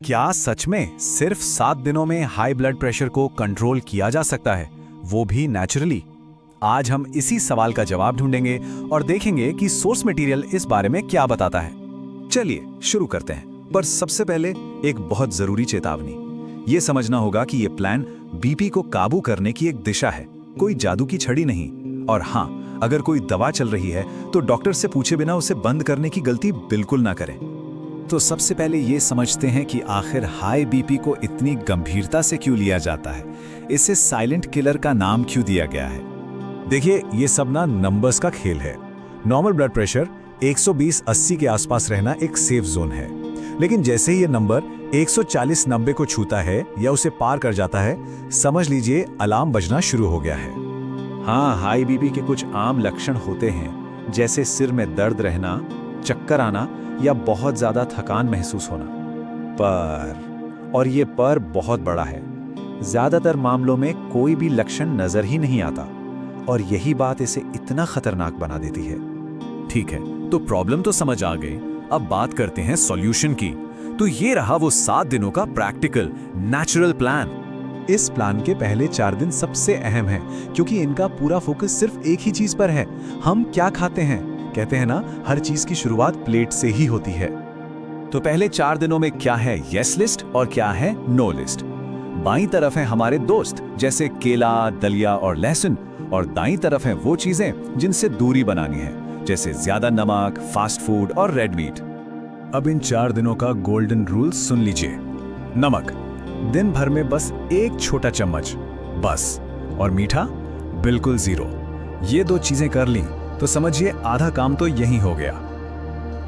क्या सच में सिर्फ 7 दिनों में हाई ब्लड प्रेशर को कंट्रोल किया जा सकता है, वो भी नेचुरली? आज हम इसी सवाल का जवाब ढूंढेंगे और देखेंगे कि सोर्स मटेरियल इस बारे में क्या बताता है। चलिए शुरू करते हैं, पर सबसे पहले एक बहुत जरूरी चेतावनी। ये समझना होगा कि ये प्लान बीपी को काबू करने की एक दिशा है, कोई जादू की छड़ी नहीं। और हाँ, अगर कोई दवा चल रही है तो डॉक्टर से पूछे बिना उसे बंद करने की गलती बिल्कुल ना करें। तो सबसे पहले ये समझते हैं कि आखिर हाई बीपी को इतनी गंभीरता से क्यों लिया जाता है, इसे साइलेंट किलर का नाम क्यों दिया गया है। देखिए, ये सब ना नंबर्स का खेल है। नॉर्मल ब्लड प्रेशर 120-80 के आसपास रहना एक सेफ जोन है, लेकिन जैसे ही ये नंबर 140-90 को छूता है या उसे पार कर जाता है, समझ लीजिए अलार्म बजना शुरू हो गया है। हाँ, हाई बीपी के कुछ आम लक्षण होते हैं, जैसे सिर में दर्द रहना, चक्कर आना या बहुत ज्यादा थकान महसूस होना। और ये पर बहुत बड़ा है, ज्यादातर मामलों में कोई भी लक्षण नजर ही नहीं आता, और यही बात इसे इतना खतरनाक बना देती है। ठीक है, तो प्रॉब्लम तो समझ आ गई। अब बात करते हैं सॉल्यूशन की। तो ये रहा वो 7 दिनों का प्रैक्टिकल नेचुरल प्लान। इस प्लान के पहले 4 दिन सबसे अहम हैं, क्योंकि इनका पूरा फोकस सिर्फ एक ही चीज पर है, हम क्या खाते हैं। कहते हैं ना, हर चीज की शुरुआत प्लेट से ही होती है। तो पहले 4 दिनों में क्या है यस लिस्ट और क्या है नो लिस्ट। बाईं तरफ है हमारे दोस्त, जैसे केला, दलिया और लहसुन, और दाईं तरफ है वो चीजें जिनसे दूरी बनानी है, जैसे ज्यादा नमक, फास्ट फूड और रेड मीट। अब इन 4 दिनों का गोल्डन रूल सुन लीजिए। नमक दिन भर में बस 1 छोटा चम्मच बस, और मीठा बिल्कुल 0। ये 2 चीजें कर ली तो समझिए आधा काम तो यही हो गया।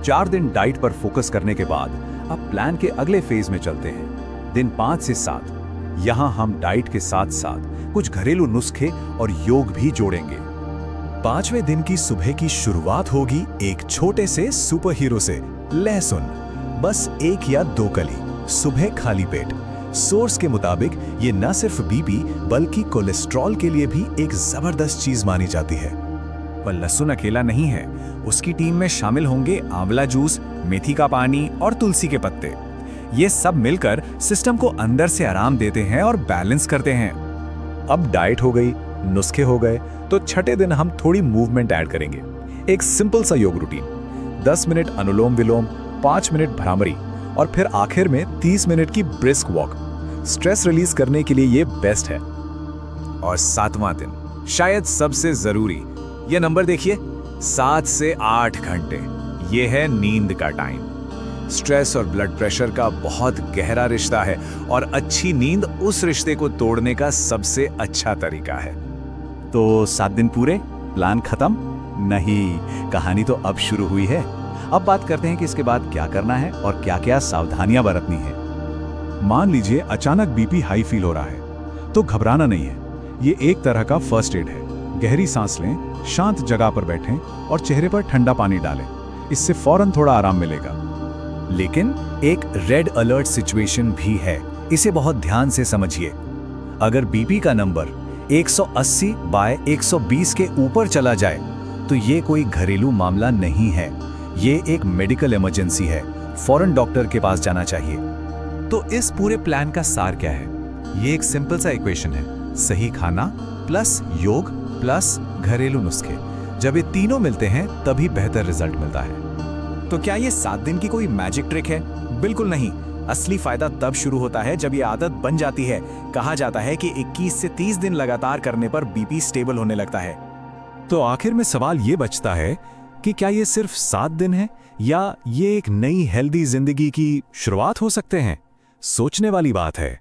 4 दिन डाइट पर फोकस करने के बाद अब प्लान के अगले फेज में चलते हैं। दिन 5 से 7 यहां हम डाइट के साथ साथ कुछ घरेलू नुस्खे और योग भी जोड़ेंगे। 5वें दिन की सुबह की शुरुआत होगी एक छोटे से सुपर हीरो से, लहसुन। बस 1 या 2 कली सुबह खाली पेट। सोर्स के मुताबिक ये न सिर्फ बीपी बल्कि कोलेस्ट्रॉल के लिए भी एक जबरदस्त चीज मानी जाती है। पर लहसुन अकेला नहीं है, उसकी टीम में शामिल होंगे आंवला जूस, मेथी का पानी और तुलसी के पत्ते। ये सब मिलकर सिस्टम को अंदर से आराम देते हैं और बैलेंस करते हैं। अब डाइट हो गई, नुस्खे हो गए, तो छठे दिन हम थोड़ी मूवमेंट ऐड करेंगे। एक सिंपल सा योग रूटीन, 10 मिनट अनुलोम विलोम, 5 मिनट भ्रामरी, और फिर आखिर में 30 मिनट की ब्रिस्क वॉक। स्ट्रेस रिलीज करने के लिए ये बेस्ट है। और 7वां दिन शायद सबसे जरूरी, ये नंबर देखिए, 7 से 8 घंटे। ये है नींद का टाइम। स्ट्रेस और ब्लड प्रेशर का बहुत गहरा रिश्ता है, और अच्छी नींद उस रिश्ते को तोड़ने का सबसे अच्छा तरीका है। तो 7 दिन पूरे, प्लान खत्म? नहीं, कहानी तो अब शुरू हुई है। अब बात करते हैं कि इसके बाद क्या करना है और क्या-क्या सावधानियां बरतनी है। मान लीजिए अचानक बीपी हाई फील हो रहा है, तो घबराना नहीं है। ये एक तरह का फर्स्ट एड है। गहरी सांस लें, शांत जगह पर बैठें और चेहरे पर ठंडा पानी डालें। इससे फौरन थोड़ा आराम मिलेगा। लेकिन एक रेड अलर्ट सिचुएशन भी है, इसे बहुत ध्यान से समझिए। अगर बीपी का नंबर 180/120 के ऊपर चला जाए तो ये कोई घरेलू मामला नहीं है, ये एक मेडिकल इमरजेंसी है। फौरन डॉक्टर के पास जाना चाहिए। तो इस पूरे प्लान का सार क्या है? ये एक सिंपल सा इक्वेशन है, सही खाना प्लस योग प्लस घरेलू नुस्खे। जब ये तीनों मिलते हैं तभी बेहतर रिजल्ट मिलता है। तो क्या ये 7 दिन की कोई मैजिक ट्रिक है? बिल्कुल नहीं। असली फायदा तब शुरू होता है जब ये आदत बन जाती है। कहा जाता है कि 21 से 30 दिन लगातार करने पर बीपी स्टेबल होने लगता है। तो आखिर में सवाल ये बचता है कि क्या ये सिर्फ 7 दिन है, या ये एक नई हेल्दी जिंदगी की शुरुआत हो सकते हैं? सोचने वाली बात है।